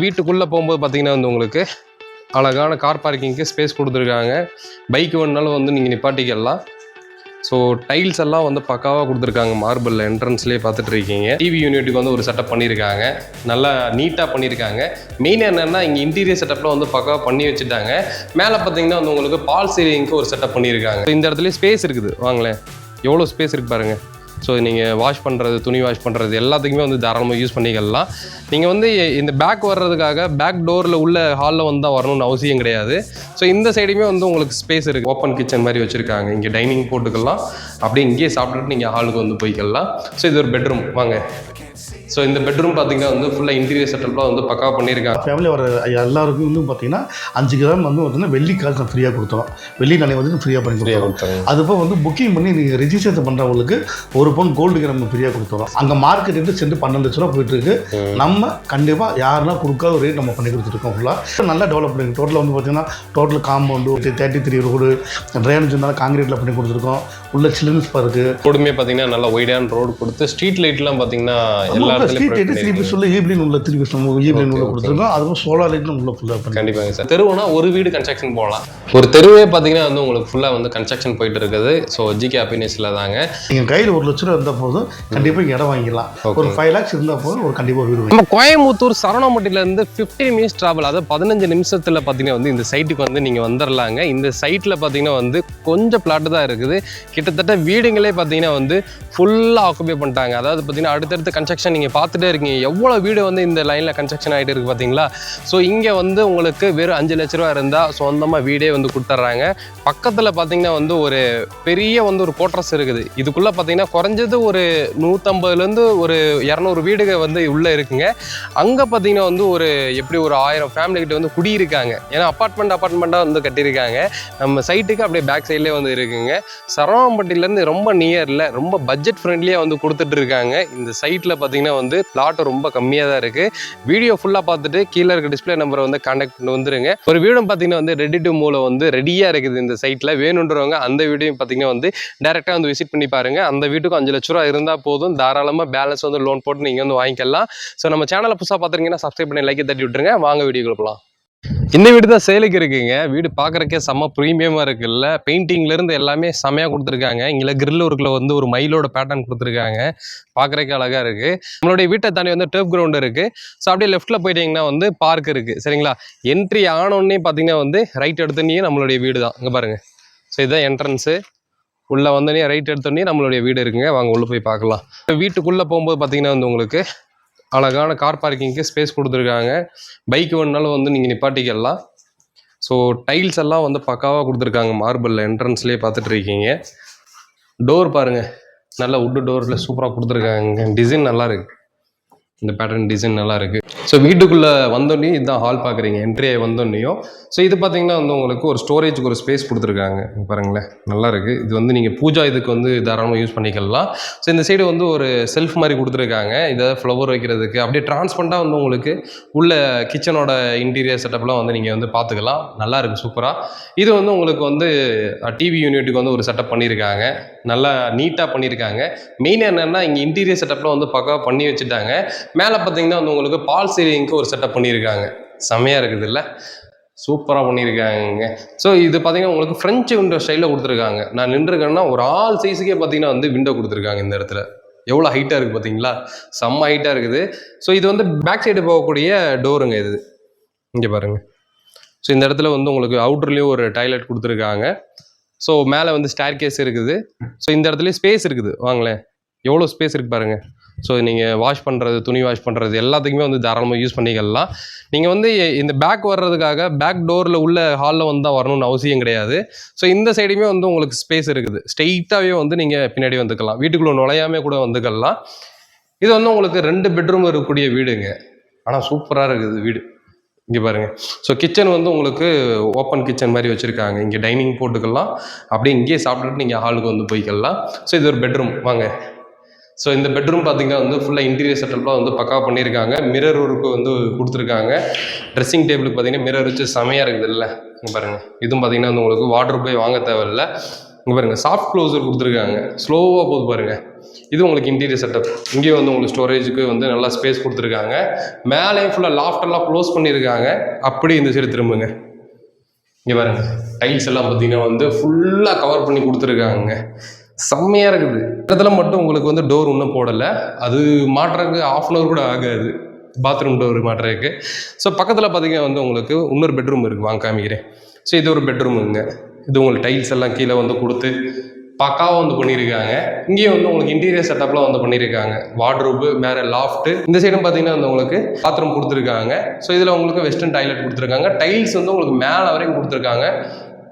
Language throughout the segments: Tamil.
வீட்டுக்குள்ளே போகும்போது பார்த்தீங்கன்னா வந்து உங்களுக்கு அழகான கார் பார்க்கிங்க்கு ஸ்பேஸ் கொடுத்துருக்காங்க. பைக் வேணுனாலும் வந்து நீங்கள் நிப்பாட்டிக்கலாம். ஸோ டைல்ஸ் எல்லாம் வந்து பக்காவாக கொடுத்துருக்காங்க. மார்பிள் என்ட்ரன்ஸ்லேயே பார்த்துட்டு இருக்கீங்க. டிவி யூனிட்டுக்கு வந்து ஒரு செட்டப் பண்ணியிருக்காங்க. நல்லா நீட்டாக பண்ணியிருக்காங்க. மெயின் என்னென்னா இங்கே இன்டீரியர் செட்டப்பில் வந்து பக்காவாக பண்ணி வச்சுட்டாங்க. மேலே பார்த்தீங்கன்னா வந்து உங்களுக்கு பால் சீலிங்க்கு ஒரு செட்டப் பண்ணியிருக்காங்க. இந்த இடத்துல ஸ்பேஸ் இருக்குது. வாங்களேன், எவ்வளோ ஸ்பேஸ் இருக்குது பாருங்கள். ஸோ நீங்கள் வாஷ் பண்ணுறது, துணி வாஷ் பண்ணுறது எல்லாத்துக்குமே வந்து தாராளமாக யூஸ் பண்ணிக்கலாம். நீங்கள் வந்து இந்த பேக் வர்றதுக்காக பேக் டோரில் உள்ள ஹாலில் வந்து தான் வரணும்னு அவசியம் கிடையாது. ஸோ இந்த சைடுமே வந்து உங்களுக்கு ஸ்பேஸ் இருக்குது. ஓப்பன் கிச்சன் மாதிரி வச்சுருக்காங்க. இங்கே டைனிங் போட்டுக்கலாம். அப்படியே இங்கேயே சாப்பிட்டுட்டு நீங்கள் ஹாலுக்கு வந்து போய்க்கலாம். ஸோ இது ஒரு பெட்ரூம். வாங்க. ஸோ இந்த பெட்ரூம் பார்த்தீங்கன்னா வந்து ஃபுல்லாக இன்டீரியர் செட்டப்லாம் வந்து பக்காவாக பண்ணியிருக்காங்க. ஃபேமிலி வர எல்லாருக்கும் வந்து பார்த்தீங்கன்னா 5 கிராம் வந்து பார்த்தீங்கன்னா வெள்ளி காசு ஃப்ரீயாக கொடுத்தோம். வெள்ளி நாளை வந்து ஃப்ரீயாக பண்ணி கொடுத்தோம். அதுபோல் வந்து புக்கிங் பண்ணி நீங்கள் ரெஜிஸ்ட்ரேஷன் பண்ணுறவங்களுக்கு 1 பவுன் கோல்டு கிராம் ஃப்ரீயாக கொடுத்துறோம். அங்கே மார்க்கெட் வந்து சென்று 12 லட்ச ரூபா போயிட்டு இருக்கு. நம்ம கண்டிப்பாக யாருன்னா கொடுக்காத ஒரு ரேட் நம்ம பண்ணி கொடுத்துருக்கோம். ஃபுல்லாக நல்லா டெவலப் பண்ணி டோட்டலாக வந்து பார்த்தீங்கன்னா டோட்டல் காம்பவுண்டு 33 ரோடு ட்ரைனேஜ் இருந்தாலும் காங்கிரீட்டில் பண்ணி கொடுத்துருக்கோம். உள்ள சில்ட்ரன்ஸ் பார்க்கு ரோடுமே பார்த்தீங்கன்னா நல்லா ஒய்டான ரோடு கொடுத்து ஸ்ட்ரீட் லைட்லாம் பார்த்தீங்கன்னா எல்லா திருப்பி சொல்ல ஈவினிங் உள்ள திருப்பி ஈவினிங் உள்ள கொடுத்துருக்கோம். அதுவும் சோலார் லைட்லாம் உள்ள ஃபுல்லாக கண்டிப்பாக சார். தெருவுனா ஒரு வீடு கன்ஸ்ட்ரக்ஷன் போகலாம். ஒரு தெருவே பார்த்தீங்கன்னா வந்து உங்களுக்கு ஃபுல்லாக வந்து கன்ஸ்ட்ரக்ஷன் போயிட்டு இருக்குது. ஸோ ஜிகே ஹாப்பினஸ்ல தாங்க. நீங்கள் கையில் 1 லட்ச ரூபா இருந்தால் போதும் கண்டிப்பாக இடம் வாங்கிக்கலாம். ஒரு 5 lakhs இருந்தால் போதும் ஒரு கண்டிப்பாக வீடு. நம்ம கோயம்புத்தூர் சரவணம்பட்டியிலேருந்து 15 minutes ட்ராவல், அதாவது 15 நிமிஷத்தில் பார்த்தீங்கன்னா வந்து இந்த சைட்டுக்கு வந்து நீங்கள் வந்துடலாங்க. இந்த சைட்டில் பார்த்தீங்கன்னா வந்து கொஞ்சம் பிளாட்டு தான் இருக்குது. கிட்டத்தட்ட வீடுங்களே பார்த்தீங்கன்னா வந்து ஃபுல்லாக ஆக்குபை பண்ணிட்டாங்க. அதாவது பார்த்தீங்கன்னா அடுத்தடுத்து கன்ஸ்ட்ரக்ஷன் நீங்கள் பார்த்துட்டே இருக்கீங்க. எவ்வளோ வீடு வந்து இந்த லைனில் கன்ஸ்ட்ரக்ஷன் ஆகிட்டு இருக்குது பார்த்தீங்களா. ஸோ இங்கே வந்து உங்களுக்கு வெறும் 5 லட்ச ரூபா இருந்தால் சொந்தமாக வீடே வந்து கொடுத்துட்றாங்க. பக்கத்தில் பார்த்தீங்கன்னா வந்து ஒரு பெரிய வந்து ஒரு கோட்ரஸ் இருக்குது. இதுக்குள்ளே பார்த்தீங்கன்னா குறைஞ்சது ஒரு 150லேருந்து ஒரு 200 வீடுகள் வந்து உள்ளே இருக்குங்க. அங்கே பார்த்தீங்கன்னா வந்து ஒரு எப்படி ஒரு 1000 ஃபேமிலிக்கிட்ட வந்து குடியிருக்காங்க. ஏன்னா அப்பார்ட்மெண்ட்டாக வந்து கட்டியிருக்காங்க. நம்ம சைட்டுக்கு அப்படியே பேக் சைட்லேயே வந்து இருக்குங்க. சரவணம்பட்டியிலேருந்து ரொம்ப நியரில் ரொம்ப பட்ஜெட் ஃப்ரெண்ட்லியாக வந்து கொடுத்துட்ருக்காங்க. இந்த சைட்டில் பார்த்தீங்கன்னா வந்து பிளாட் ரொம்ப கம்மியாக தான் இருக்குது. வீடியோ ஃபுல்லாக பார்த்துட்டு கீழே இருக்க டிஸ்பிளே நம்பரை வந்து கான்டாக்ட் பண்ணி வந்துருங்க. ஒரு வீடும் பார்த்தீங்கன்னா வந்து ரெடி டு மூவ்ல வந்து ரெடியாக இருக்குது. இந்த சைட்டில் வேணுன்றவங்க அந்த வீடியோ பார்த்தீங்கன்னா வந்து டேரெக்டாக வந்து விசிட் பண்ணி பாருங்கள். அந்த வீட்டுக்கும் 5 லட்ச ரூபா இருந்தால் போதும். தாராளமாக பேலன்ஸ் வந்து லோன் போட்டு நீங்கள் வந்து வாங்கிக்கலாம். ஸோ நம்ம சேனலை புதுசாக பார்த்துருங்கன்னா சப்ஸ்கிரைப் பண்ணி லைக்கை தட்டி விட்டுருங்க. வாங்க வீடியோக்குள்ள போகலாம். இந்த வீடு தான் சேலுக்கு இருக்குங்க. வீடு பார்க்குறக்கே செம்ம ப்ரீமியமாக இருக்குல்ல. பெயிண்டிங்லேருந்து எல்லாமே செம்மையாக கொடுத்துருக்காங்க. இங்கே கிரில் ஒர்க்கில் வந்து ஒரு மயிலோட பேட்டர்ன் கொடுத்துருக்காங்க. பார்க்குறக்கே அழகாக இருக்குது. நம்மளுடைய வீட்டை தாண்டி வந்து டர்ஃப் கிரவுண்ட் இருக்குது. ஸோ அப்படியே லெஃப்ட்டில் போயிட்டீங்கன்னா வந்து பார்க் இருக்குது. சரிங்களா. என்ட்ரி ஆனோடனே பார்த்தீங்கன்னா வந்து ரைட் எடுத்தோன்னே நம்மளுடைய வீடு தான். இங்கே பாருங்கள். ஸோ இதுதான் என்ட்ரன்ஸு. உள்ளே வந்தோடனே ரைட் எடுத்தோடனே நம்மளுடைய வீடு இருக்குங்க. வாங்க உள்ளே போய் பார்க்கலாம். வீட்டுக்குள்ளே போகும்போது பார்த்தீங்கன்னா வந்து உங்களுக்கு அழகான கார் பார்க்கிங்க்கு ஸ்பேஸ் கொடுத்துருக்காங்க. பைக் வேணுனாலும் வந்து நீங்கள் நிப்பாட்டிக்கலாம். ஸோ டைல்ஸ் எல்லாம் வந்து பக்காவாக கொடுத்துருக்காங்க. மார்பிள் என்ட்ரன்ஸ்லேயே பார்த்துட்டு இருக்கீங்க. டோர் பாருங்கள், நல்லா வுட்டு டோரில் சூப்பராக கொடுத்துருக்காங்க. டிசைன் நல்லா இருக்குது. இந்த பேட்டர்ன் டிசைன் நல்லா இருக்குது. ஸோ வீட்டுக்குள்ளே வந்தோடனே இதுதான் ஹால் பார்க்குறீங்க. என்ட்ரி ஆகி வந்தோடனையும் ஸோ இது பார்த்தீங்கன்னா வந்து உங்களுக்கு ஒரு ஸ்டோரேஜுக்கு ஒரு ஸ்பேஸ் கொடுத்துருக்காங்க. பாருங்களேன், நல்லா இருக்குது. இது வந்து நீங்கள் பூஜா இதுக்கு வந்து தாராளமாக யூஸ் பண்ணிக்கலாம். ஸோ இந்த சைடு வந்து ஒரு செல்ஃப் மாதிரி கொடுத்துருக்காங்க. இதை ஃப்ளவர் வைக்கிறதுக்கு அப்படியே டிரான்ஸ்பரண்டாக வந்து உங்களுக்கு உள்ள கிச்சனோட இன்டீரியர் செட்டப்லாம் வந்து நீங்கள் வந்து பார்த்துக்கலாம். நல்லா இருக்குது, சூப்பராக. இது வந்து உங்களுக்கு வந்து டிவி யூனிட்டுக்கு வந்து ஒரு செட்டப் பண்ணியிருக்காங்க. நல்லா நீட்டாக பண்ணியிருக்காங்க. மெயின் என்னென்னா இங்கே இன்டீரியர் செட்டப்லாம் வந்து பக்காவாக பண்ணி வச்சுட்டாங்க. மேலே பார்த்தீங்கன்னா வந்து உங்களுக்கு பால் சீலிங்க்கு ஒரு செட்டப் பண்ணியிருக்காங்க. செம்மையாக இருக்குது இல்லை, சூப்பராக பண்ணியிருக்காங்க. ஸோ இது பார்த்தீங்கன்னா உங்களுக்கு ஃப்ரெஞ்சு விண்டோ ஸ்டைலில் கொடுத்துருக்காங்க. நான் நின்றுருக்கேன்னா ஒரு ஆள் சைஸுக்கே பார்த்தீங்கன்னா வந்து விண்டோ கொடுத்துருக்காங்க. இந்த இடத்துல எவ்வளோ ஹைட்டாக இருக்குது பார்த்தீங்களா, செம்ம ஹைட்டாக இருக்குது. ஸோ இது வந்து பேக் சைடு போகக்கூடிய டோருங்க. இது இங்கே பாருங்கள். ஸோ இந்த இடத்துல வந்து உங்களுக்கு அவுட்டர்லேயும் ஒரு டாய்லெட் கொடுத்துருக்காங்க. ஸோ மேலே வந்து ஸ்டேர் கேஸ் இருக்குது. ஸோ இந்த இடத்துலையும் ஸ்பேஸ் இருக்குது. வாங்களேன், எவ்வளோ ஸ்பேஸ் இருக்குது பாருங்கள். ஸோ நீங்கள் வாஷ் பண்ணுறது, துணி வாஷ் பண்ணுறது எல்லாத்துக்குமே வந்து தாராளமாக யூஸ் பண்ணிக்கலாம். நீங்கள் வந்து இந்த பேக் வர்றதுக்காக பேக் டோரில் உள்ள ஹாலில் வந்து தான் வரணும்னு அவசியம் கிடையாது. ஸோ இந்த சைடுமே வந்து உங்களுக்கு ஸ்பேஸ் இருக்குது. ஸ்ட்ரெயிட்டாகவே வந்து நீங்கள் பின்னாடி வந்துக்கலாம். வீட்டுக்குள்ளே நுழையாமல் கூட வந்துக்கலாம். இது வந்து உங்களுக்கு 2 பெட்ரூம் இருக்கக்கூடிய வீடுங்க. ஆனால் சூப்பராக இருக்குது வீடு. இங்கே பாருங்கள். ஸோ கிச்சன் வந்து உங்களுக்கு ஓப்பன் கிச்சன் மாதிரி வச்சுருக்காங்க. இங்கே டைனிங் போட்டுக்கலாம். அப்படியே இங்கேயே சாப்பிட்டுட்டு நீங்கள் ஹாலுக்கு வந்து போய்க்கலாம். ஸோ இது ஒரு பெட்ரூம். வாங்க. ஸோ இந்த பெட்ரூம் பார்த்தீங்கன்னா வந்து ஃபுல்லாக இன்டீரியர் செட்டப்லாம் வந்து பக்காவாக பண்ணியிருக்காங்க. மிரர் ஒர்க்கு வந்து கொடுத்துருக்காங்க. ட்ரெஸ்ஸிங் டேபிளுக்கு பார்த்தீங்கன்னா மிரர் வச்சு செமையாக இருக்குது இல்லை. இங்கே பாருங்கள். இதுவும் பார்த்தீங்கன்னா வந்து உங்களுக்கு வாட்டர் போய் வாங்க தேவையில்லை. இங்கே பாருங்கள், சாஃப்ட் க்ளோஸர் கொடுத்துருக்காங்க. ஸ்லோவாக போகுது பாருங்கள். இது உங்களுக்கு இன்டீரியர் செட்டப். இங்கேயும் வந்து உங்களுக்கு ஸ்டோரேஜுக்கு வந்து நல்லா ஸ்பேஸ் கொடுத்துருக்காங்க. மேலேயும் ஃபுல்லாக லாஃப்டெல்லாம் க்ளோஸ் பண்ணியிருக்காங்க. அப்படி இந்த சைடு திரும்புங்க. இங்கே பாருங்க, டைல்ஸ் எல்லாம் பார்த்தீங்கன்னா வந்து ஃபுல்லாக கவர் பண்ணி கொடுத்துருக்காங்க. செம்மையாக இருக்குது. இடத்துல மட்டும் உங்களுக்கு வந்து டோர் இன்னும் போடலை. அது மாட்டுறதுக்கு 1/2 hour கூட ஆகாது, பாத்ரூம் டோர் மாட்டுறதுக்கு. ஸோ பக்கத்தில் பார்த்தீங்கன்னா வந்து உங்களுக்கு இன்னொரு பெட்ரூம் இருக்குது, வாங்க காமிக்கிறேன். ஸோ இது ஒரு பெட்ரூமுங்க. இது உங்களுக்கு டைல்ஸ் எல்லாம் கீழே வந்து கொடுத்து பக்காவாக வந்து பண்ணியிருக்காங்க. இங்கேயும் வந்து உங்களுக்கு இன்டீரியர் செட்டப்லாம் வந்து பண்ணியிருக்காங்க. வார்ட்ரோபு, மேலே லாஃப்ட்டு. இந்த சைடும் பார்த்தீங்கன்னா வந்து உங்களுக்கு பாத்ரூம் கொடுத்துருக்காங்க. ஸோ இதில் உங்களுக்கு வெஸ்டர்ன் டாய்லெட் கொடுத்துருக்காங்க. டைல்ஸ் வந்து உங்களுக்கு மேலே வரைக்கும் கொடுத்துருக்காங்க.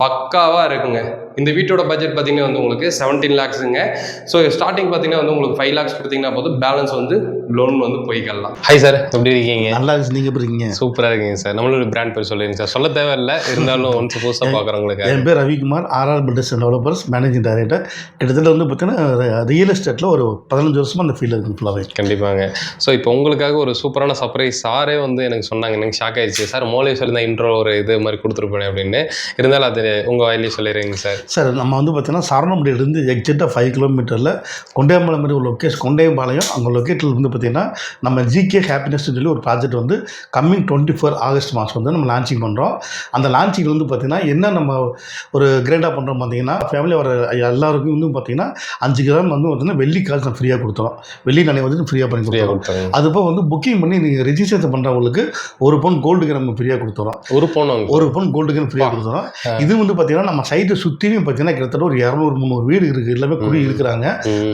பக்காவாக இருக்குங்க. இந்த வீட்டோட பட்ஜெட் பார்த்தீங்கன்னா வந்து உங்களுக்கு 17 lakhsங்க. ஸோ ஸ்டார்டிங் பார்த்தீங்கன்னா வந்து உங்களுக்கு 5 lakhs கொடுத்தீங்கன்னா போதும், பேலன்ஸ் வந்து லோன் வந்து போய்க்கலாம். ஹாய் சார், எப்படி இருக்கீங்க? நல்லா இருக்கு. நீங்கள் எப்படி இருக்கீங்க? சூப்பராக இருக்கீங்க சார். நம்மளோட பிராண்ட் பேர் சொல்லிடுங்க சார். சொல்ல தேவையில்லை, இருந்தாலும் ஒன்ஸ் புதுசாக பார்க்குறவங்களுக்கு. என் பேர் Ravikumar, RR builders and developers managing director. கிட்டத்தட்ட வந்து பார்த்தீங்கன்னா ரியல் எஸ்டேட்டில் ஒரு 15 வருஷமாக அந்த ஃபீல்டில் இருக்குது ஃபுல்லாகவே. கண்டிப்பாங்க. ஸோ இப்போ உங்களுக்காக ஒரு சூப்பரான சர்ப்ரைஸ் சாரே வந்து எனக்கு சொன்னாங்க. எனக்கு ஷாக் ஆயிடுச்சு. சார் மோலே சொல்லி இன்ட்ரோ ஒரு இது மாதிரி கொடுத்துருப்பேன் அப்படின்னு. இருந்தாலும் அது உங்கள் வாயிலே சொல்லிடுறீங்க சார். சார் நம்ம வந்து பார்த்தீங்கன்னா சாரணம்பட்டியிலிருந்து எக்ஸாக்டாக 5 kilometerல கொண்டையம்பாளையம் மாதிரி ஒரு லொக்கேஷன், கொண்டையம்பாளையம் அங்கே லொக்கேட்டில் வந்து பார்த்தீங்கன்னா நம்ம ஜிகே ஹாப்பினஸ் சொல்லி ஒரு ப்ராஜெக்ட் வந்து கம்மிங் 24 August மாதம் வந்து நம்ம லான்ச்சிங் பண்ணுறோம். அந்த லான்ச்சிங் வந்து பார்த்தீங்கன்னா என்ன நம்ம ஒரு கிரேண்டாக பண்ணுறோம் பார்த்தீங்கன்னா, ஃபேமிலி வர எல்லாருக்கும் வந்து பார்த்தீங்கன்னா 5 கிராம் வந்து பார்த்தீங்கன்னா வெள்ளி காசு நம்ம ஃப்ரீயாக கொடுத்துறோம். வெள்ளி நாணயம் வந்து ஃப்ரீயாக பண்ணி கொடுத்துறோம். அதுபோல் வந்து புக்கிங் பண்ணி நீங்கள் ரெஜிஸ்ட்ரேஷன் பண்ணுறவங்களுக்கு 1 பவுன் கோல்டு கிராம் ஃப்ரீயாக கொடுத்துறோம். 1 பவுன் கோல்டு கிராம் ஃப்ரீயாக கொடுத்துறோம். இது வந்து பார்த்தீங்கன்னா நம்ம சைட்டை சுற்றியும் பார்த்தீங்கன்னா கிட்டத்தட்ட ஒரு 200-300 வீடு இருக்குது. எல்லாமே குடி இருக்கிறாங்க.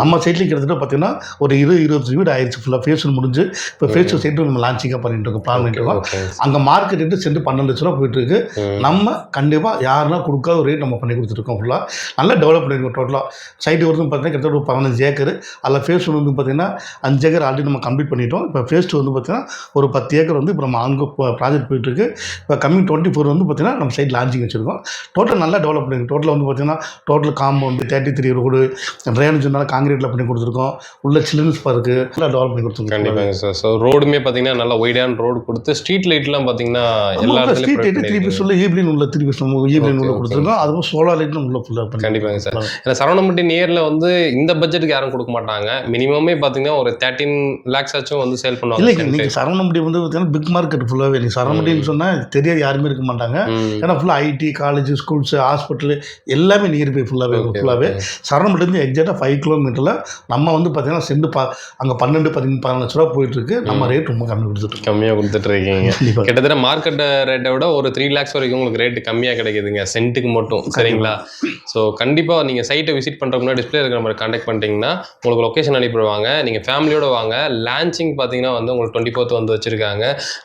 நம்ம சைட்லேயும் கிட்டத்தட்ட பார்த்தீங்கன்னா ஒரு 20-25 வீடு ஆயிடுச்சு. ஃபுல்லாக ஃபேஸ் முடிஞ்சு இப்போ ஃபேஸ் சைட்டு நம்ம லான்ச்சிங்காக பண்ணிட்டு இருக்கோம், பிளான் பண்ணிட்டு இருக்கோம். அங்கே மார்க்கெட் ரேட்டு சென்று 12 லட்ச ரூபா போயிட்டு இருக்கு. நம்ம கண்டிப்பாக யாருன்னா கொடுக்காத ஒரு ரேட் நம்ம பண்ணி கொடுத்துருக்கோம். ஃபுல்லாக நல்லா டெவலப் பண்ணியிருக்கோம். டோட்டலாக சைட்டு வந்து பார்த்தீங்கன்னா கிட்டத்தட்ட ஒரு 15 ஏக்கர். அதில் ஃபேஸ் 1 வந்து பார்த்தீங்கன்னா 5 ஏக்கர் ஆல்ரெடி நம்ம கம்ப்ளீட் பண்ணிட்டோம். இப்போ ஃபேஸ் 2 வந்து பார்த்தீங்கன்னா ஒரு 10 ஏக்கர் வந்து இப்போ நம்ம அங்கே ப்ராஜெக்ட் போயிட்டு இருக்கு. இப்போ கம்மிங் 24 வந்து பார்த்தீங்கன்னா நம்ம சைட் லான்ச்சிங் வச்சிருக்கோம். டோட்டல் நல்லா டெவலப் பண்ணியிருக்கோம். டோட்டல் வந்து பார்த்தீங்கன்னா டோட்டல் காம்பவுண்ட் 33 ரோடு, ட்ரைனேஜ் நல்லா காங்கிரீட்டில் பண்ணி கொடுத்துருக்கோம். உள்ள சில்ட்ரன்ஸ் பார்க்கு நல்லா டெவலப் பண்ணி கொடுத்துருக்கோம். கண்டிப்பாக சார். ஸோ ரோடுமே பார்த்தீங்கன்னா நல்லா ஒய்டான ரோடு கொடுத்து ஸ்ட்ரீட் லைட்லாம் பார்த்தீங்கன்னா எல்லா ஸ்ட்ரீட் லைட்டு 3 piece உள்ள ஈவ்லின் உள்ள 3 piece ஈவ்லின் உள்ள கொடுத்துருக்கோம். அதுவும் சோலார் லைட்டும் உள்ள ஃபுல்லாக பண்ணி. கண்டிப்பாங்க சார். ஏன்னா சரவணம்பட்டி நியரில் வந்து இந்த பட்ஜெட்டுக்கு யாரும் கொடுக்க மாட்டாங்க. மினிமமே பார்த்தீங்கன்னா ஒரு 13 lakhs ஆச்சும் வந்து சேல் பண்ணுவாங்க. இல்லை, நீங்கள் சரவணம்பட்டி வந்து பார்த்தீங்கன்னா பிக் மார்க்கெட் ஃபுல்லாகவே. நீங்கள் சரவணம்பட்டின்னு சொன்னால் தெரியாது, யாருமே இருக்க மாட்டாங்க. ஏன்னா ஃபுல்லாக ஐடி, காலேஜ், ஸ்கூல்ஸ், ஹாஸ்பிட்டல் எல்லாமே நியர் பை ஃபுல்லாகவே. சரவணம்பட்டிலேருந்து எக்ஸாக்டாக 5 kilometerல நம்ம வந்து பார்த்தீங்கன்னா சென்று அங்கே 12-14 லட்ச ரூபா போயிட்டு இருக்கு. நம்ம ரேட் ரொம்ப கம்மியாக கொடுத்துட்டு இருக்கீங்க. கிட்டத்தட்ட மார்க்கெட் ரேட்டை விட ஒரு 3 lakhs வரைக்கும் உங்களுக்கு ரேட்டு கம்மியாக கிடைக்குதுங்க சென்ட்டுக்கு மட்டும். சரிங்களா? ஸோ கண்டிப்பாக நீங்கள் சைட்டை விசிட் பண்ணுறதுக்கு முன்னாடி டிஸ்பிளே இருக்கிற மாதிரி கான்டாக்ட் பண்ணிட்டீங்கன்னா உங்களுக்கு லொக்கேஷன் அனுப்பிடுவாங்க. நீங்கள் ஃபேமிலியோட வாங்க. லான்ச்சிங் பார்த்தீங்கன்னா வந்து உங்களுக்கு 24th வந்து வச்சுருக்காங்க.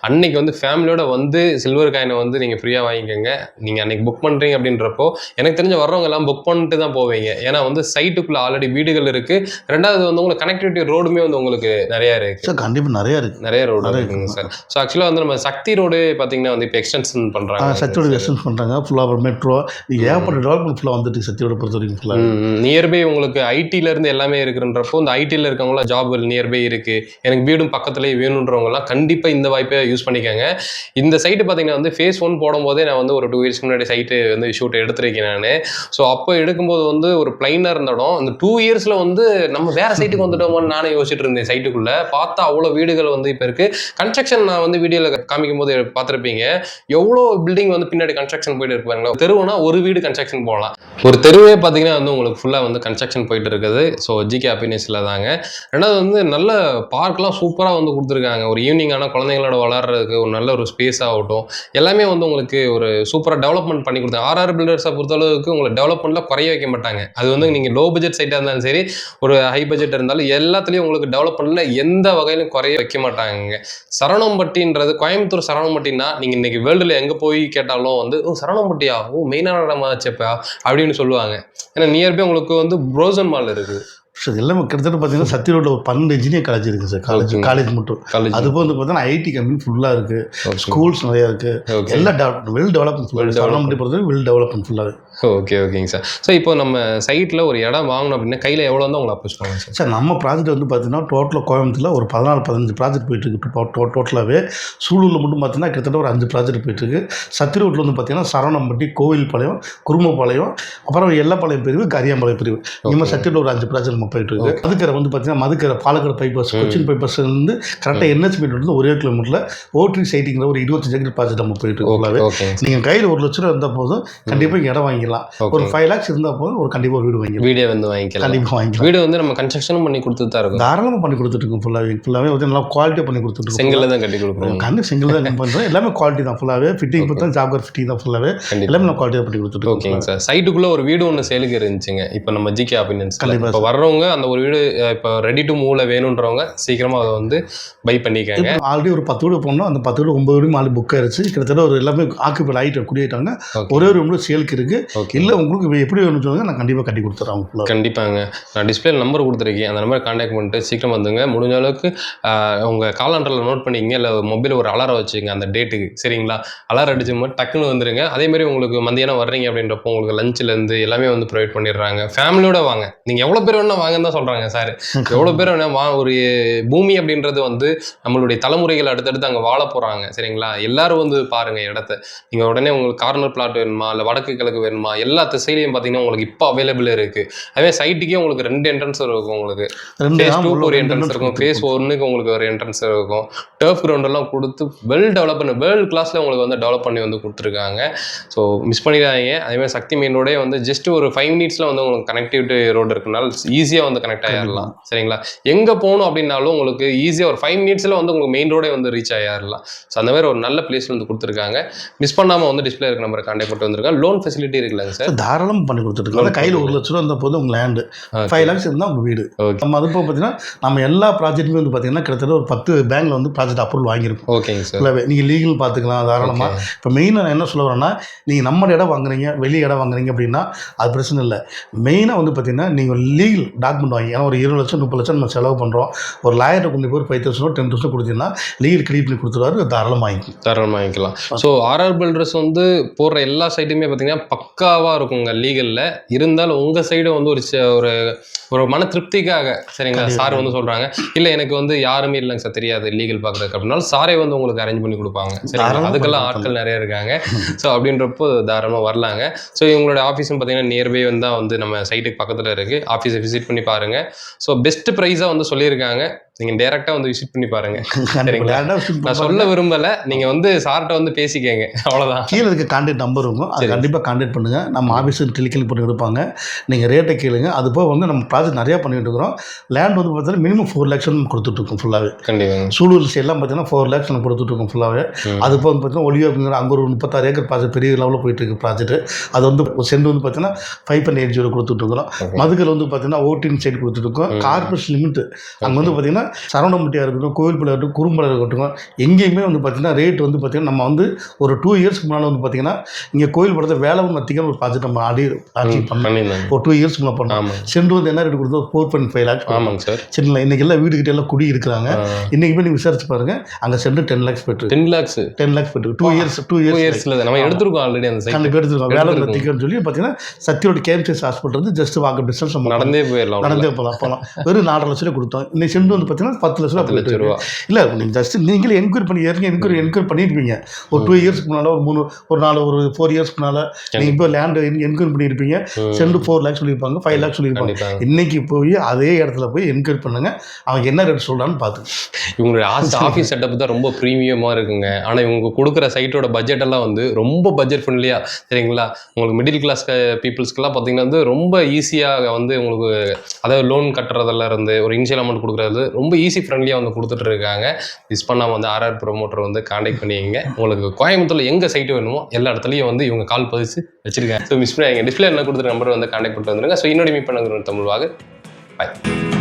அன்னைக்கு வந்து ஃபேமிலியோட வந்து சில்வர் காயினை வந்து நீங்கள் ஃப்ரீயாக வாங்கிக்கோங்க. நீங்கள் அன்றைக்கி புக் பண்ணுறீங்க அப்படின்றப்போ எனக்கு தெரிஞ்ச வர்றவங்க எல்லாம் புக் பண்ணிட்டு தான் போவீங்க. ஏன்னா வந்து சைட்டுக்குள்ளே ஆல்ரெடி வீடுகள் இருக்குது. ரெண்டாவது வந்து உங்களுக்கு கனெக்டிவிட்டி ரோடுமே வந்து உங்களுக்கு நிறையா இருக்குது சார். கண்டிப்பாக நிறைய ரோடு இருக்குங்க சார். ஸோ ஆக்சுவலாக வந்து நம்ம சக்தி ரோடு பார்த்தீங்கன்னா வந்து இப்போ எக்ஸ்டென்ஷன் பண்ணுறாங்க. சக்தியோட எக்ஸ்டென்ஷன் பண்ணுறாங்க ஃபுல்லாக. மெட்ரோ ஏகப்பட்ட டெவலப்மெண்ட் ஃபுல்லாக வந்துட்டு சக்தியோட பொறுத்த வரைக்கும் ஃபுல்லாக நியர்பை உங்களுக்கு ஐடியிலேருந்து எல்லாமே இருக்குன்றப்போ இந்த ஐடியில் இருக்கவங்களாம் ஜாப் நியர்பை இருக்குது, எனக்கு வீடும் பக்கத்துலேயே வேணுன்றவங்கலாம் கண்டிப்பாக இந்த வாய்ப்பை யூஸ் பண்ணிக்கோங்க. இந்த சைட்டு பார்த்தீங்கன்னா வந்து ஃபேஸ் 1 போடும்போதே நான் வந்து ஒரு 2 years முன்னாடி சைட்டு வந்து ஷூட் எடுத்திருக்கேன் நான். ஸோ அப்போ எடுக்கும்போது வந்து ஒரு பிளைனாக இருந்தோம். இந்த 2 yearsல வந்து நம்ம வேறு சைட்டுக்கு வந்துட்டோமோன்னு நானே யோசிச்சுட்டு இருந்தேன். சைட்டுக்குள்ளே பார்த்தா அவ்வளோ வீடுகள் வந்து இப்போ இருக்குது. கன்ஸ்ட்ரக்ஷன் நான் வந்து வீடியோவில் காமிக்கும் போது பார்த்துருப்பீங்க எவ்வளோ பில்டிங் வந்து பின்னாடி கன்ஸ்ட்ரக்ஷன் போயிட்டு இருப்பாங்களா. தெருவுனா ஒரு வீடு கன்ஸ்ட்ரக்ஷன் போகலாம். ஒரு தெருவே பார்த்தீங்கன்னா வந்து உங்களுக்கு ஃபுல்லாக வந்து கன்ஸ்ட்ரக்ஷன் போயிட்டு இருக்குது. ஸோ ஜிகே ஹாப்பினஸில் தாங்க. ரெண்டாவது வந்து நல்ல பார்க்லாம் சூப்பராக வந்து கொடுத்துருக்காங்க. ஒரு ஈவினிங் ஆனால் குழந்தைங்களோட விளாட்றதுக்கு ஒரு நல்ல ஒரு ஸ்பேஸ் ஆகட்டும், எல்லாமே வந்து உங்களுக்கு ஒரு சூப்பராக டெவலப்மெண்ட் பண்ணி கொடுத்தாங்க. ஆர்ஆர் பில்டர்ஸை பொறுத்தளவுக்கு உங்களை டெவலப்மெண்ட்டில் குறைய வைக்க மாட்டாங்க. அது வந்து நீங்கள் லோ பட்ஜெட் சைட்டாக இருந்தாலும் சரி, ஒரு ஹை பட்ஜெட் இருந்தாலும் எல்லாத்துலேயும் உங்களுக்கு டெவலப்மெண்ட்டில் எந்த வகையிலும் குறைய வைக்க மாட்டாங்க. சரவணம்பட்டின்றது கோயம்புத்தூர் சரவணம்பட்டின்னா நீங்கள் இன்றைக்கி வேர்ல்டில் எங்கே போய் கேட்டாலும் வந்து சரவணம்பட்டியா, மெயினான இடமாச்சப்பா அப்படின்னு சொல்லுவாங்க. ஏன்னா நியர்பை உங்களுக்கு வந்து ப்ரோசன் மால் இருக்குது. சார் எல்லாமே கிட்டத்தட்ட பார்த்தீங்கன்னா சத்தி ரோட்டில் ஒரு 12 இன்ஜினியரிங் காலேஜ் இருக்குது சார். காலேஜ் மட்டும். அதுபோல் வந்து பார்த்தீங்கன்னா ஐடி கம்பெனி ஃபுல்லாக இருக்குது. ஸ்கூல்ஸ் நிறையா இருக்குது. எல்லாம் வெல் டெவலப்மெண்ட் ஃபுல்லாக சரவணம்பட்டி பொறுத்தவரை வெல் டெவலப்மெண்ட் ஃபுல்லாக. ஓகேங்க சார். ஸோ இப்போ நம்ம சைட்டில் ஒரு இடம் வாங்கணும் அப்படின்னா கையில் எவ்வளோ வந்து உங்களை அப்ரோச் பண்ணுவாங்க சார்? சார் நம்ம ப்ராஜெக்ட் வந்து பார்த்தீங்கன்னா டோட்டலாக கோயம்புத்தூரில் ஒரு 14-15 ப்ராஜெக்ட் போயிட்டுருக்கு. டோட்டலாகவே சூலூரில் மட்டும் பார்த்தீங்கன்னா கிட்டத்தட்ட ஒரு 5 ப்ராஜெக்ட் போயிட்டுருக்கு. சத்தி ரோட்டில் வந்து பார்த்தீங்கன்னா சரவணம்பட்டி, கோவில்பாளையம், குருமபாளையம், அப்புறம் எல்லப்பாளையம் பிரிவு, கரியாம்பாளையம் பிரிவு, இந்த மாதிரி சத்தி ரோட்டில் ஒரு 5 ப்ராஜெக்ட் நம்ம போயிட்டு இருக்கு. மதுக்கரை வந்து பார்த்தீங்கன்னா மதுக்கரை பாலக்கரை பைபாஸ் கொச்சின் பைபாஸ் வந்து கரெக்டாக NH மீட் வந்து ஒரே கிலோமீட்டரில் ஓட்ரி சைட்டிங்கிற ஒரு 25 ஏக்கர் ப்ராஜெக்ட் நம்ம போயிட்டு இருக்கோம். நீங்கள் கையில் 1 லட்ச ரூபா இருந்தால் போதும் கண்டிப்பாக இடம் வாங்கிக்கலாம். ஒரு 5 lakhs இருந்தால் போதும் ஒரு கண்டிப்பாக ஒரு வீடு வாங்கிக்கலாம். வீடே வந்து வாங்கிக்கலாம். கண்டிப்பாக வாங்கிக்கலாம். வீடு வந்து நம்ம கன்ஸ்ட்ரக்ஷனும் பண்ணி கொடுத்துட்டு தான் இருக்கும். தாராளமாக பண்ணி கொடுத்துட்டு இருக்கோம். ஃபுல்லாகவே வந்து நல்லா குவாலிட்டியாக பண்ணி கொடுத்துட்டு செங்கல்ல தான் கட்டி கொடுக்குறோம். செங்கல் தான் பண்ணுறோம். எல்லாமே குவாலிட்டி தான். ஃபுல்லாகவே ஃபிட்டிங் பார்த்தா ஜாப் கார்டு ஃபிட்டிங் தான். ஃபுல்லாகவே எல்லாமே நான் குவாலிட்டியாக பண்ணி கொடுத்துட்டு. ஓகேங்க சார். சைட்டுக்குள்ளே ஒரு வீடு ஒன்று சேலுக்கு இருந்துச்சுங்க. இப்போ நம்ம ஜிகே ஆப்பினியன்ஸ் இப்போ வர்றவங்க அந்த ஒரு வீடு இப்போ ரெடி டு மூவ்ல வேணுன்றவங்க சீக்கிரமாக அதை வந்து பை பண்ணிக்காங்க. ஆல்ரெடி ஒரு 10 வீடு போனோம். அந்த 10 வீடு 9 வீடு மாலி புக் ஆயிடுச்சு. கிட்டத்தட்ட ஒரு எல்லாமே ஆக்குபைட் ஆகிட்டு குடியிட்டாங்க. ஒரே ஒரு ரூம்ல சேலுக்கு இருக்கு. இல்லை உங்களுக்கு எப்படி வேணும்னு சொல்லுங்க, நான் கண்டிப்பாக கட்டி கொடுத்துறேன். கண்டிப்பாங்க. நான் டிஸ்பிளே நம்பர் கொடுத்துருக்கேன். அந்த நம்பரை கான்டாக்ட் பண்ணிட்டு சீக்கிரம் வந்துங்க. முடிஞ்ச அளவுக்கு உங்கள் காலண்டரில் நோட் பண்ணிங்க. இல்லை மொபைல் ஒரு அலாரம் வச்சுங்க அந்த டேட்டுக்கு. சரிங்களா? அலாரம் அடிச்சு மாதிரி டக்குன்னு வந்துருங்க. அதேமாதிரி உங்களுக்கு மதியானம் வர்றீங்க அப்படின்றப்போ உங்களுக்கு லஞ்சிலேருந்து எல்லாமே வந்து ப்ரொவைட் பண்ணிடுறாங்க. ஃபேமிலியோட வாங்க. நீங்கள் எவ்வளோ பேர் வேணால் வாங்கன்னு தான் சொல்கிறாங்க சார். எவ்வளோ பேர் வேணால் ஒரு பூமி அப்படின்றது வந்து நம்மளுடைய தலைமுறைகள் அடுத்தடுத்து அங்கே வாழ போகிறாங்க. சரிங்களா? எல்லாரும் வந்து பாருங்கள் இடத்த. நீங்கள் உடனே உங்களுக்கு கார்னர் பிளாட் வேணுமா, இல்லை வடக்கு கிழக்கு வேணுமா, எல்லா திசையிலையும் பார்த்தீங்கன்னா உங்களுக்கு இப்போ அவைலபிள் இருக்குது. அதே சைட்டுக்கே உங்களுக்கு 2 என்ட்ரன்ஸ் இருக்கும். உங்களுக்கு ஃபேஸ் 2க்கு ஒரு என்ட்ரன்ஸ் இருக்கும், ஃபேஸ் 1க்கு உங்களுக்கு ஒரு என்ட்ரன்ஸ் இருக்கும். டர்ஃப் கிரவுண்டெல்லாம் கொடுத்து வேர்ல்டு கிளாஸில் உங்களுக்கு வந்து டெவலப் பண்ணி வந்து கொடுத்துருக்காங்க. ஸோ மிஸ் பண்ணிடாதீங்க. அதேமாதிரி சக்தி மெயின் ரோடே வந்து ஜஸ்ட் ஒரு 5 minutesல வந்து உங்களுக்கு கனெக்டிவிட்டி ரோடு இருக்குனால ஈஸியாக வந்து கனெக்ட் ஆகிடலாம். சரிங்களா? எங்கே போகணும் அப்படின்னாலும் உங்களுக்கு ஈஸியாக ஒரு 5 minutesல வந்து உங்களுக்கு மெயின் ரோடே வந்து ரீச் ஆகிடலாம். ஸோ அந்த மாதிரி ஒரு நல்ல பிளேஸ்ல வந்து கொடுத்துருக்காங்க. மிஸ் பண்ணாமல் வந்து டிஸ்பிளே இருக்க நம்பரை கான்டாக்ட் பண்ணிட்டு வந்துருக்காங்க. லோன் ஃபெசிலிட்டி இருக்குல்லங்க சார்? தாராளமாக பண்ணி கொடுத்துருக்காங்க. கையில் 1 லட்ச ரூபா இருந்த போது உங்கள் லேண்டு 5 lakhs இருந்தால் உங்கள் வீடு. நம்ம அது போக பார்த்தீங்கன்னா நம்ம எல்லா ப்ராஜெக்ட்டுமே வந்து பார்த்தீங்கன்னா கிட்டத்தட்ட ஒரு 10 பேங்க்ல வந்து ப்ராஜெக்ட் அப்ரூவல் வாங்கியிருக்கோம். ஓகேங்க சார். இல்லை நீங்கள் லீகல் பார்த்துக்கலாம் தாராளமாக. இப்போ மெயினாக நான் என்ன சொல்ல வரேன்னா, நீங்கள் நம்ம இடம் வாங்குறீங்க, வெளி இடம் வாங்குறீங்க அப்படின்னா அது பிரச்சனை இல்லை. மெயினாக வந்து பார்த்தீங்கன்னா நீங்கள் லீகல் டாக்குமெண்ட் வாங்கி, ஏன்னா ஒரு 20 லட்சம் 30 லட்சம் நம்ம செலவு பண்ணுறோம். ஒரு லாயரை கொண்டு போய் 5,000 10,000 கொடுத்தீங்கன்னா லீகல் கிரெடிட் பண்ணி கொடுத்துருவாரு. தாராளமாக வாங்கிக்கலாம். ஸோ ஆர்ஆர் பில்டர்ஸ் வந்து போடுற எல்லா சைட்டுமே பார்த்தீங்கன்னா பக்காவாக இருக்குங்க லீகலில். இருந்தாலும் உங்கள் சைடு வந்து ஒரு மன திருப்திக்காக சரிங்களா சார் வந்து சொல்கிறாங்க, இல்லை எனக்கு வந்து யாருமே இல்லைங்க சார் தெரியாது லீகல் பார்க்குறதுக்கு அப்படின்னாலும் சாரே வந்து உங்களுக்கு அரேஞ்ச் பண்ணி கொடுப்பாங்க. சரிங்களா? அதுக்கெல்லாம் ஆட்கள் நிறைய இருக்காங்க. ஸோ அப்படின்றப்போ தாராளமாக வரலாங்க. ஸோ இவங்களோட ஆஃபீஸும் பார்த்தீங்கன்னா நியர்பை வந்து நம்ம சைட்டுக்கு பக்கத்தில் இருக்குது. ஆஃபீஸை விசிட் பண்ணி பாருங்கள். ஸோ பெஸ்ட் ப்ரைஸாக வந்து சொல்லியிருக்காங்க. நீங்கள் டேரெக்டாக வந்து விசிட் பண்ணி பாருங்கள். சரிங்களா? நான் சொல்ல விரும்பலை, நீங்கள் வந்து சார்கிட்ட வந்து பேசிக்கங்க, அவ்வளோதான். கீழே இருக்க கான்டாக்ட் நம்பர் இருக்கும், அது கண்டிப்பாக கான்டாக்ட் பண்ணுங்கள். நம்ம ஆஃபீஸுக்கு கிளிக் பண்ணி கொடுப்பாங்க. நீங்கள் ரேட்டை கேளுங்க. அது போக வந்து நம்ம ப்ராஜெக்ட் நிறையா பண்ணிட்டு இருக்கிறோம். லேண்ட் வந்து பார்த்தீங்கன்னா மினிமம் 4 lakhs நம்ம கொடுத்துட்ருக்கோம் ஃபுல்லாகவே. கண்டிப்பாக சூலூர் எல்லாம் பார்த்தீங்கன்னா 4 lakhs நம்ம கொடுத்துட்ருக்கோம் ஃபுல்லாகவே. அது போக வந்து பார்த்தீங்கன்னா ஒளியோங்கிற அங்கே ஒரு 36 ஏக்கர் ப்ராஜெக்ட் பெரிய லெவலில் போயிட்டு இருக்கு ப்ராஜெக்ட். அது வந்து சென்ட் வந்து பார்த்தீங்கன்னா 5.80 கொடுத்துட்ருக்குறோம். மதுக்கல் வந்து பார்த்தீங்கன்னா 14 சைடு கொடுத்துட்ருக்கோம். கார்பரேஷன் லிமிட் அங்கே வந்து பார்த்தீங்கன்னா சரவணம்பட்டியாக இருக்கட்டும், கோவில்பள்ளி இருக்கட்டும், குறும்பலை இருக்கட்டும், எங்கேயுமே வந்து பார்த்தீங்கன்னா ரேட் வந்து பார்த்தீங்கன்னா நம்ம வந்து ஒரு 2 yearsக்கு முன்னால் வந்து பார்த்தீங்கன்னா இங்கே கோயில் படத்தை வேலை மத்திக்கான ஒரு ப்ராஜெக்ட் நம்ம அச்சீவ் பண்ணோம். ஒரு 2 yearsக்கு முன்னாள் பண்ணோம். சென்ட் வந்து என்ன ரேட் கொடுத்தோம்? 4.5 lakhs. ஆமாங்க சார். சரிங்களா? இன்னைக்கு எல்லாம் வீடுகிட்ட எல்லாம் குடி இருக்கிறாங்க. இன்னைக்கு போய் நீங்கள் விசாரிச்சு பாருங்க, அங்கே சென்ட் 10 lakhs போயிட்டு 10 lakhs போயிட்டு 2 yearsல நம்ம எடுத்துருக்கோம் ஆல்ரெடி. அந்த சைட் எடுத்துருக்கோம். வேலை மத்திக்கன்னு சொல்லி பார்த்தீங்கன்னா சத்தியோட கேம்சஸ் ஹாஸ்பிட்டல் வந்து ஜஸ்ட் வாக்க டிஸ்டன்ஸ் நம்ம நடந்தே போகலாம். வெறும் 4.5 லட்சம் ரூபாய் கொடுத்தோம். இன்னைக்கு சென்ட் வந்து பார்த்தீங்கன்னா 10 லட்ச ரூபா. இல்லை நீங்கள் ஜஸ்ட் நீங்களே என்கொயரி பண்ணி என்கொயரி பண்ணியிருப்பீங்க. ஒரு 2 yearsக்கு முன்னால் ஒரு 4 yearsக்கு முன்னால் நீங்கள் இப்போ லேண்ட் என்கொயரி பண்ணியிருப்பீங்க. சென்ட் 4 lakhs சொல்லியிருப்பாங்க, 5 lakhs சொல்லியிருப்பாங்க. இன்னைக்கு போய் அதே இடத்துல போய் என்கொயரி பண்ணுங்க, அவங்க என்ன ரேட் சொல்கிறான்னு பார்த்து. இவங்களுடைய ஆஃபீஸ் செட்டப் தான் ரொம்ப ப்ரீமியமாக இருக்குங்க. ஆனால் இவங்க கொடுக்குற சைட்டோட பட்ஜெட் எல்லாம் வந்து ரொம்ப பட்ஜெட் ஃப்ரெண்ட்லியாக. சரிங்களா? உங்களுக்கு மிடில் கிளாஸ் பீப்புள்ஸ்க்கெல்லாம் பார்த்தீங்கன்னா வந்து ரொம்ப ஈஸியாக வந்து உங்களுக்கு அதாவது லோன் கட்டுறதுல இருந்து ஒரு இனிஷியல் அமௌண்ட் கொடுக்குறது ரொம்ப ஈஸி ஃப்ரெண்ட்லியாக வந்து கொடுத்துட்டு இருக்காங்க. மிஸ் பண்ணாமல் வந்து ஆர்ஆர் ப்ரொமோட்டர் வந்து கான்டாக்ட் பண்ணிங்க. உங்களுக்கு கோயம்புத்தூரில் எங்கே சைட்டு வேணுமோ எல்லா இடத்துலையும் வந்து இவங்க கால் பதிச்சு வச்சிருக்காங்க. ஸோ மிஸ் பண்ணி டிஸ்பிளே என்ன கொடுத்துருக்க நம்பர் வந்து கான்டாக்ட் பண்ணிட்டு வந்துருங்க. ஸோ இன்னொரு மீட் பண்ணுங்க தமிழ்வாக. பாய்.